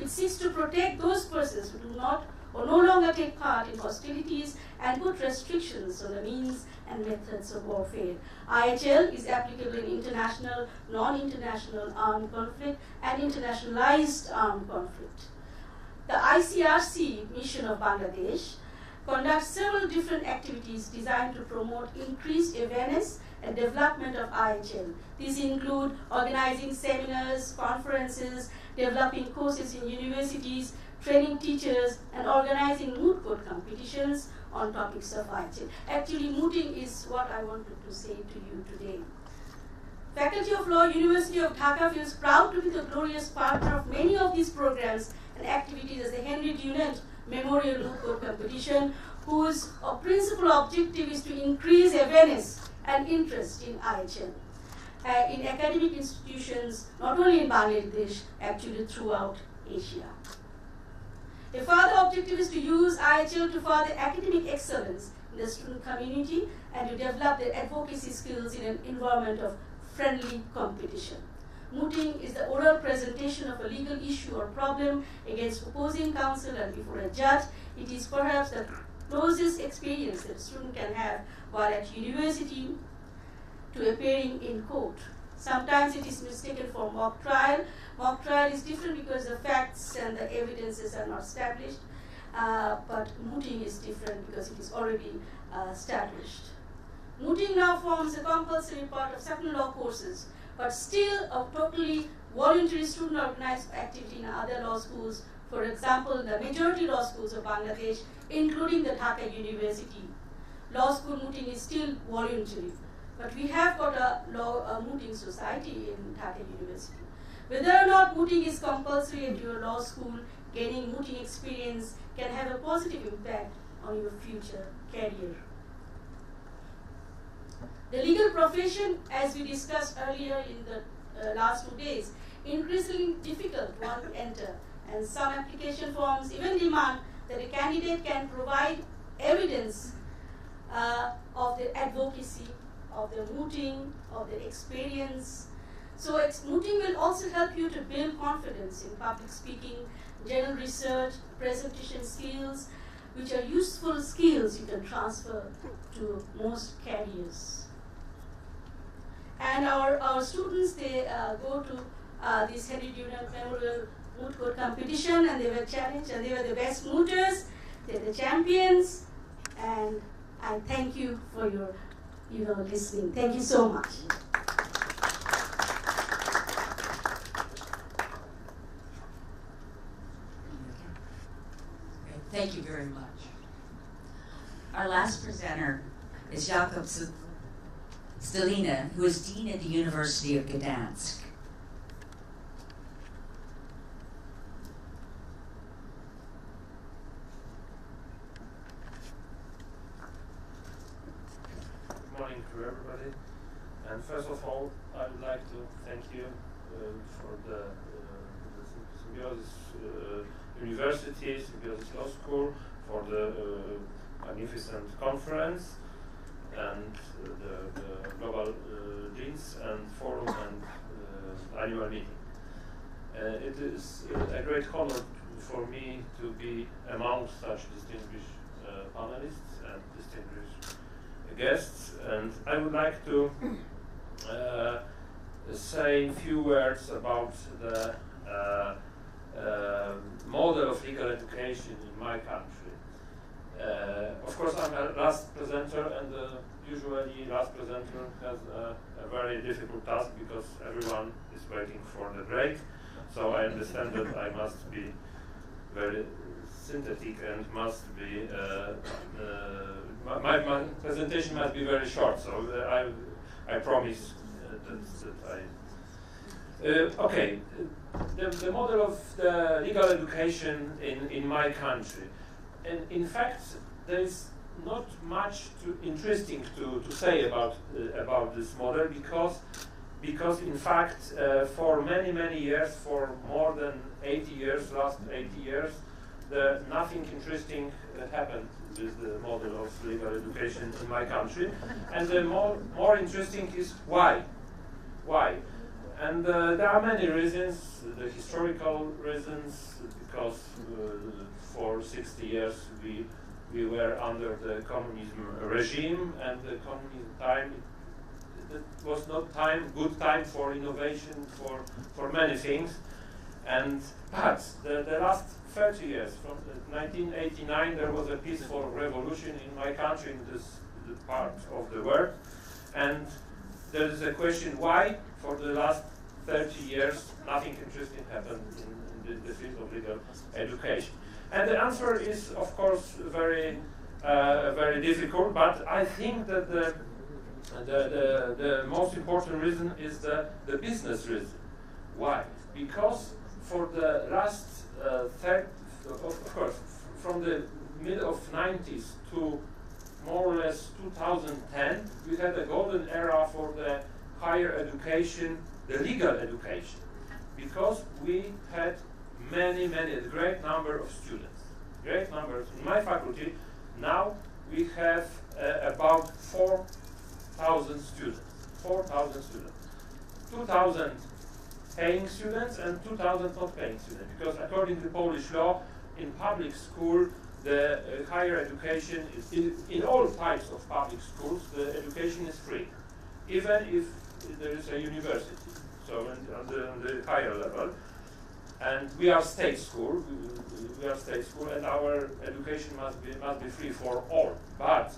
It seeks to protect those persons who do not or no longer take part in hostilities and put restrictions on the means and methods of warfare. IHL is applicable in international, non-international armed conflict and internationalized armed conflict. The ICRC mission of Bangladesh conducts several different activities designed to promote increased awareness and development of IHL. These include organizing seminars, conferences, developing courses in universities, training teachers, and organizing moot court competitions on topics of IHL. Actually, mooting is what I wanted to say to you today. Faculty of Law, University of Dhaka feels proud to be the glorious partner of many of these programs and activities as the Henry Dunant Memorial Moot Court Competition, whose principal objective is to increase awareness and interest in IHL in academic institutions, not only in Bangladesh, actually throughout Asia. A further objective is to use IHL to further academic excellence in the student community and to develop their advocacy skills in an environment of friendly competition. Mooting is the oral presentation of a legal issue or problem against opposing counsel and before a judge. It is perhaps the closest experience that a student can have while at university to appearing in court. Sometimes it is mistaken for mock trial. Mock trial is different because the facts and the evidences are not established, but mooting is different because it is already established. Mooting now forms a compulsory part of certain law courses, but still a totally voluntary student organized activity in other law schools. For example, the majority law schools of Bangladesh, including the Dhaka University. Law school mooting is still voluntary, but we have got a mooting society in Dhaka University. Whether or not mooting is compulsory at your law school, gaining mooting experience can have a positive impact on your future career. The legal profession, as we discussed earlier in the last 2 days, increasingly difficult one to enter, and some application forms even demand that a candidate can provide evidence of their advocacy, of their mooting, of their experience. So mooting will also help you to build confidence in public speaking, general research, presentation skills, which are useful skills you can transfer to most careers. And our students, they go to this Henry Dunant Memorial Moot Court Competition, and they were challenged, and they were the best mooters, they're the champions, and I thank you for your listening. Thank you so much. Thank you very much. Our last presenter is Jakob Stelina, who is Dean at the University of Gdansk. Good morning to everybody. And first of all, I would like to thank you for the Symbiosis University, Symbiosis Law School, for the magnificent conference and the global deans and forum and annual meeting. It is a great honor for me to be among such distinguished panelists and distinguished guests, and I would like to say a few words about the model of legal education in my country. Of course, I'm a last presenter, and usually last presenter has a very difficult task because everyone is waiting for the break. So I understand that I must be very synthetic and must be my presentation must be very short. So I promise that I. Okay, the model of the legal education in my country. And in fact, there is not much interesting to say about this model because in fact for many years, for more than 80 years, last 80 years, nothing interesting happened with the model of legal education in my country. And the more interesting is why. Why? there are many reasons, the historical reasons, because for 60 years we were under the communism regime, and the communism time, it was not good time for innovation, for many things. But the last 30 years, from 1989, there was a peaceful revolution in my country, in this part of the world. And there is a question why, for the last 30 years, nothing interesting happened in the field of legal education. And the answer is, of course, very difficult, but I think that the most important reason is the business reason. Why? Because for the last of course, from the mid of 90s to more or less 2010, we had a golden era for the higher education, the legal education, because we had a great number of students. Great numbers. In my faculty, now we have about 4,000 students. 4,000 students. 2,000 paying students and 2,000 not paying students. Because according to Polish law, in public school, the higher education is, in all types of public schools, the education is free, even if there is a university, so on the higher level. And we are state school, and our education must be free for all. But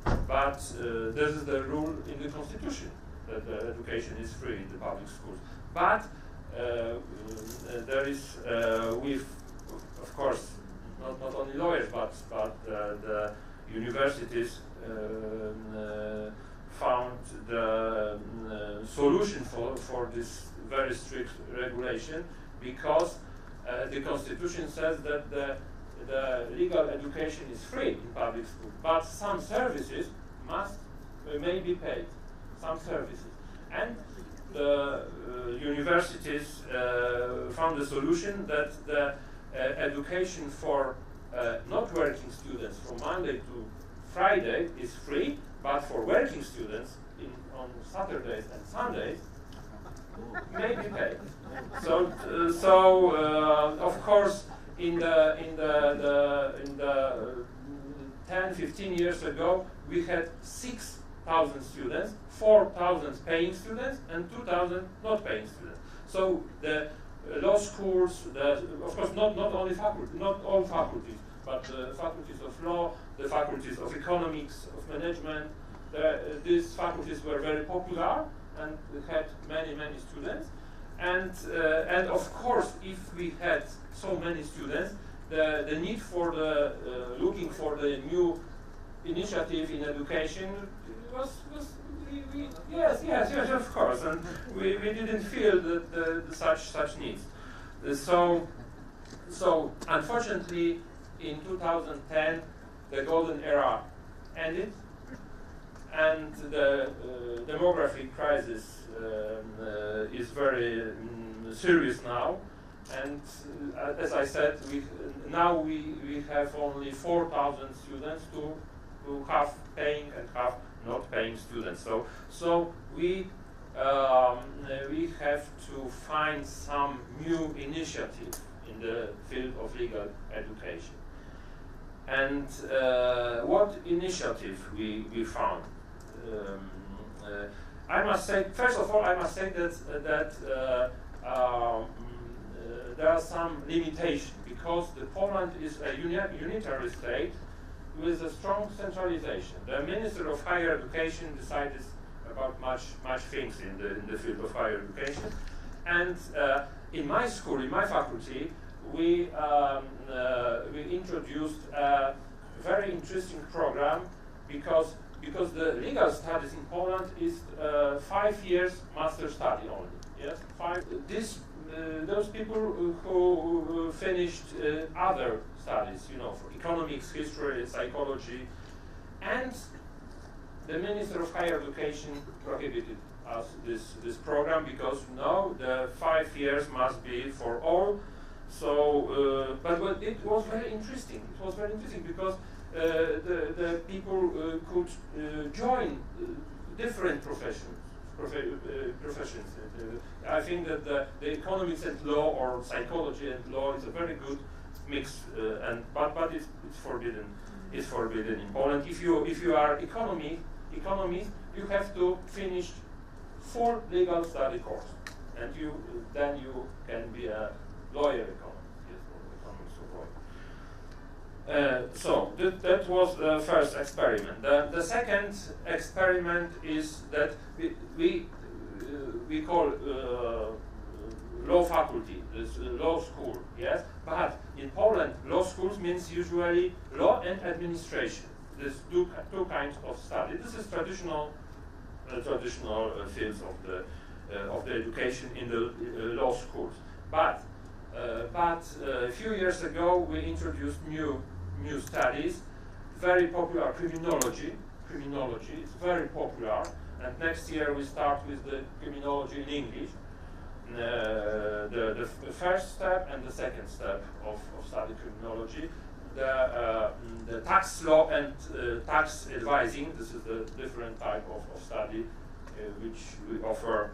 this is the rule in the constitution, that the education is free in the public schools. But there is, of course, not only lawyers, but the universities found the solution for this very strict regulation, because the constitution says that the legal education is free in public school, but some services may be paid, some services. And the universities found a solution that the education for not working students from Monday to Friday is free, but for working students on Saturdays and Sundays may be paid. So of course, in the 10-15 years ago, we had 6,000 students, 4,000 paying students, and 2,000 not paying students. So the law schools, of course, not only faculty, not all faculties, but the faculties of law, the faculties of economics, of management, these faculties were very popular and had many students. And of course, if we had so many students, the need for looking for the new initiative in education was yes, of course, and we didn't feel such needs. So unfortunately, in 2010, the golden era ended, and the demographic crisis is very serious now. And as I said, now we have only 4,000 students to have paying and have not paying students. So we have to find some new initiative in the field of legal education. And what initiative we found? I must say, first of all, that there are some limitations, because Poland is a unitary state with a strong centralization. The Minister of Higher Education decided about much things in the field of higher education. And in my school, in my faculty, we introduced a very interesting program, because the legal studies in Poland is 5 years master study only. Yes, those people who finished other studies, for economics, history, psychology, and the Minister of Higher Education prohibited us this program, because the 5 years must be for all. So, but it was very interesting. It was very interesting because the people could join different professions, professions. I think that the economics and law, or psychology and law, is a very good mix, but it's forbidden. It's forbidden in Poland. If you are economist, you have to finish 4 legal study courses, and then you can be a lawyer economist, yes, or economist of lawyer. So that was the first experiment. The second experiment is that we call law faculty, this law school, yes. But in Poland, law schools means usually law and administration. There's two kinds of study. This is traditional fields of the education in the law schools. But a few years ago we introduced new studies, very popular criminology. Criminology is very popular, and next year we start with the criminology in English. The first step and the second step of study criminology. The tax law and tax advising. This is the different type of study which we offer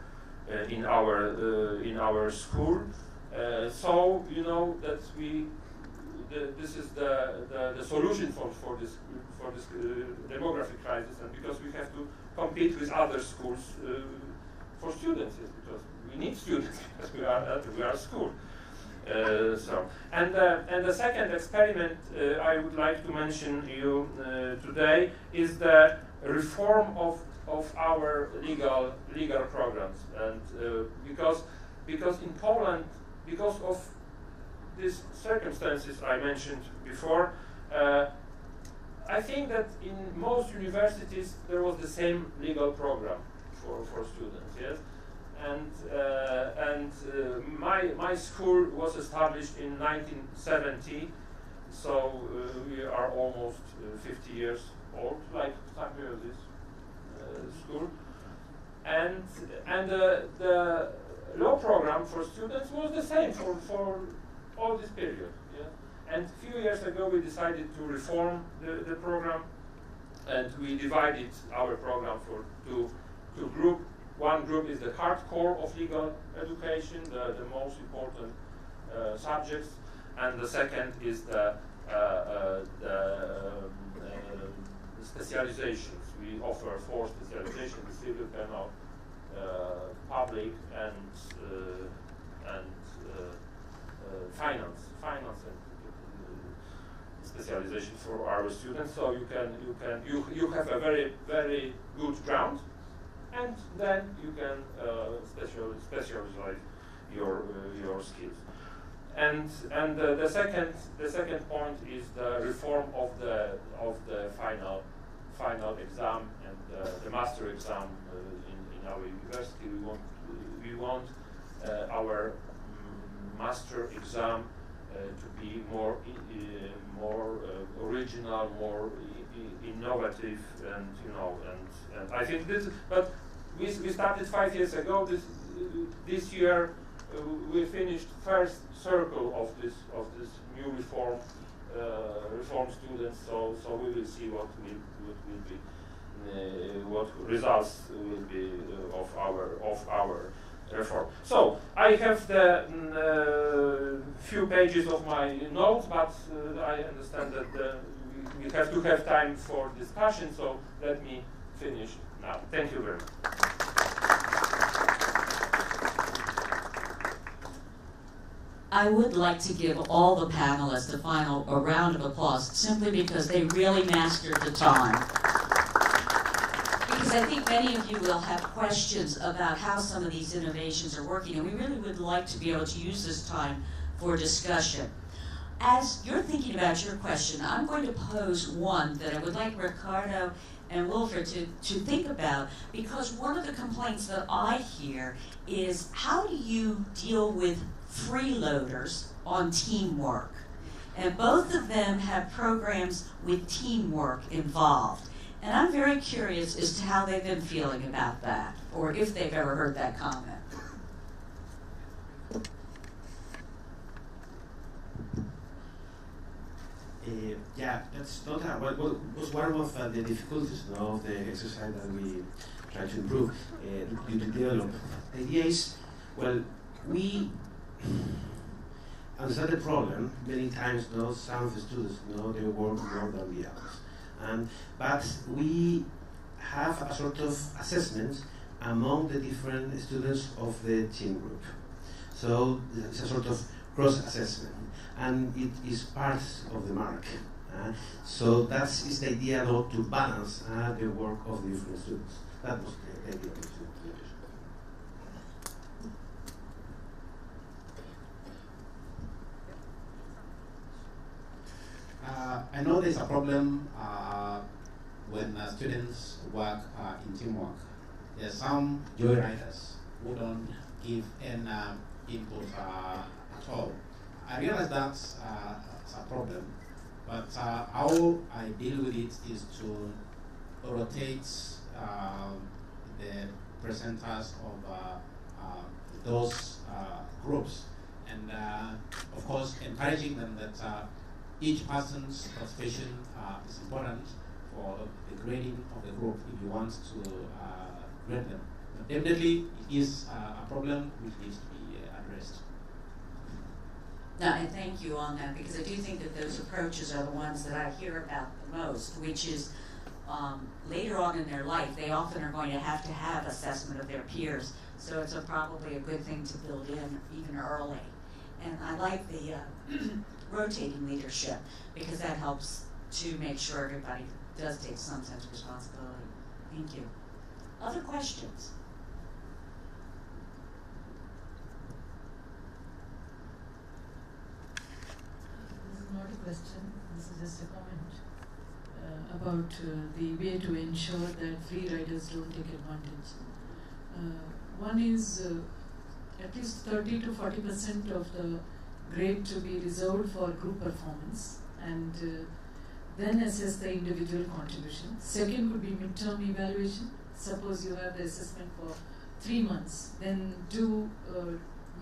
in our school. So you know that this is the solution for this demographic crisis, and because we have to compete with other schools for students, yes, because we need students because we are a school. And the second experiment I would like to mention you today is the reform of our legal programs, and because in Poland, because of these circumstances I mentioned before, I think that in most universities there was the same legal program for students, yes. And my school was established in 1970, so we are almost 50 years old, like Symbiosis school, and the law program for students was the same for all this period. Yeah? And a few years ago we decided to reform the program, and we divided our program for two groups. One group is the hardcore of legal education, the most important subjects, and the second is the specializations. We offer 4 specializations: civil, penal, public, and finance and specialization for our students. So you have a very, very good ground, and then you can specialize your skills. And the second point is the reform of the final exam and the master exam in our university. We want our master exam to be more original, more innovative, and and I think this. But we started 5 years ago. This year we finished first circle of this new reform students. So we will see what results will be of our reform. So I have the few pages of my notes, but I understand that we have to have time for discussion. So let me finish now. Thank you very much. I would like to give all the panelists a round of applause, simply because they really mastered the time. Because I think many of you will have questions about how some of these innovations are working, and we really would like to be able to use this time for discussion. As you're thinking about your question, I'm going to pose one that I would like Ricardo and Wilfred to think about, because one of the complaints that I hear is, how do you deal with freeloaders on teamwork? And both of them have programs with teamwork involved. And I'm very curious as to how they've been feeling about that, or if they've ever heard that comment. Yeah, that's not was one of the difficulties of the exercise that we try to improve, to develop. The idea is, well, we understand the problem. Many times, some of the students know they work more than the others, but we have a sort of assessment among the different students of the team group. So it's a sort of cross-assessment, and it is part of the mark. So that is the idea, though, to balance the work of the different students. That was the idea of the presentation. I know there's a problem when students work in teamwork. There's some joyriders who don't give any input at all. I realize that's a problem, but how I deal with it is to rotate the presenters of those groups, and of course encouraging them that each person's participation is important for the grading of the group if you want to grade them. But definitely it is a problem which needs to be addressed. No, and thank you on that, because I do think that those approaches are the ones that I hear about the most, which is later on in their life, they often are going to have assessment of their peers, so it's probably a good thing to build in even early. And I like the rotating leadership, because that helps to make sure everybody does take some sense of responsibility. Thank you. Other questions? This is not a question, this is just a comment about the way to ensure that free riders don't take advantage. One is at least 30 to 40% of the grade to be reserved for group performance, and then assess the individual contribution. Second would be midterm evaluation. Suppose you have the assessment for 3 months, then do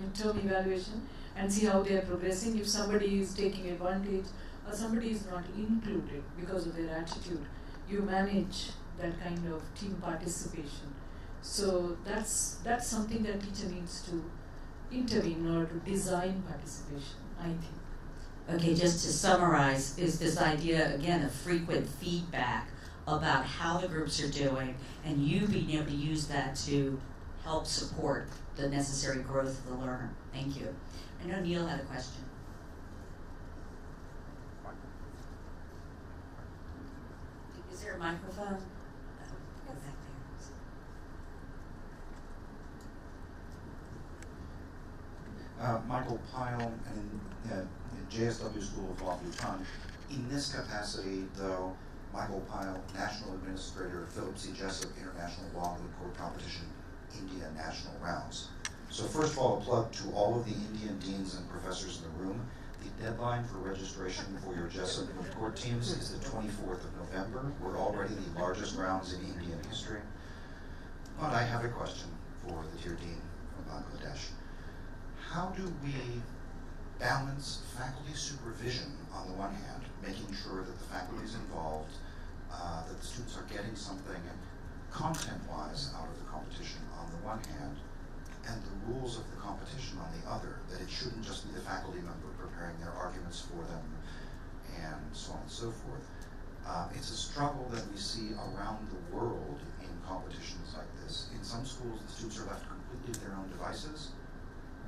midterm evaluation and see how they are progressing. If somebody is taking advantage or somebody is not included because of their attitude, you manage that kind of team participation. So that's something that teacher needs to intervene in order to design participation, I think. Okay, just to summarize, is this idea, again, of frequent feedback about how the groups are doing, and you being able to use that to help support the necessary growth of the learner. Thank you. I know Neil had a question. Is there a microphone? Go back there. Michael Pyle and JSW School of Law, Bhutan. In this capacity, though, Michael Pyle, National Administrator, Philip C. Jessup International Law Moot Court Competition, India National Rounds. So first of all, a plug to all of the Indian deans and professors in the room. The deadline for registration for your Jessup Moot Court teams is the 24th of November. We're already the largest rounds in Indian history. But I have a question for the dear dean from Bangladesh. How do we balance faculty supervision on the one hand, making sure that the faculty is involved, that the students are getting something content-wise out of the competition on the one hand, and the rules of the competition on the other, that it shouldn't just be the faculty member preparing their arguments for them, and so on and so forth. It's a struggle that we see around the world in competitions like this. In some schools, the students are left completely to their own devices,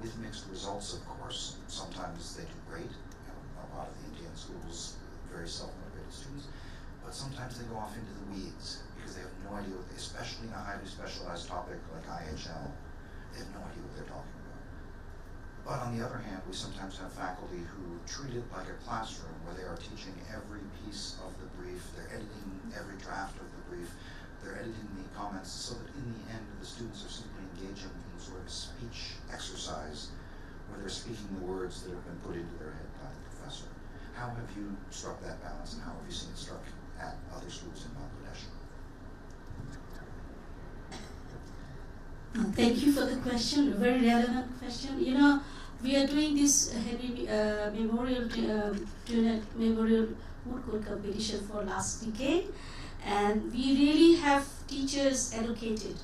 with mixed results, of course. Sometimes they do great. A lot of the Indian schools, very self-motivated students, but sometimes they go off into the weeds because they have no idea what especially in a highly specialized topic like IHL, they have no idea what they're talking about. But on the other hand, we sometimes have faculty who treat it like a classroom where they are teaching every piece of the brief, they're editing every draft of the brief, they're editing the comments so that in the end the students are simply engaging in sort of a speech exercise where they're speaking the words that have been put into their head by the professor. How have you struck that balance, and how have you seen it struck at other schools in Bangladesh? Thank you for the question, a very relevant question. You know, we are doing this heavy memorial Moot Court competition for last decade, And we really have teachers educated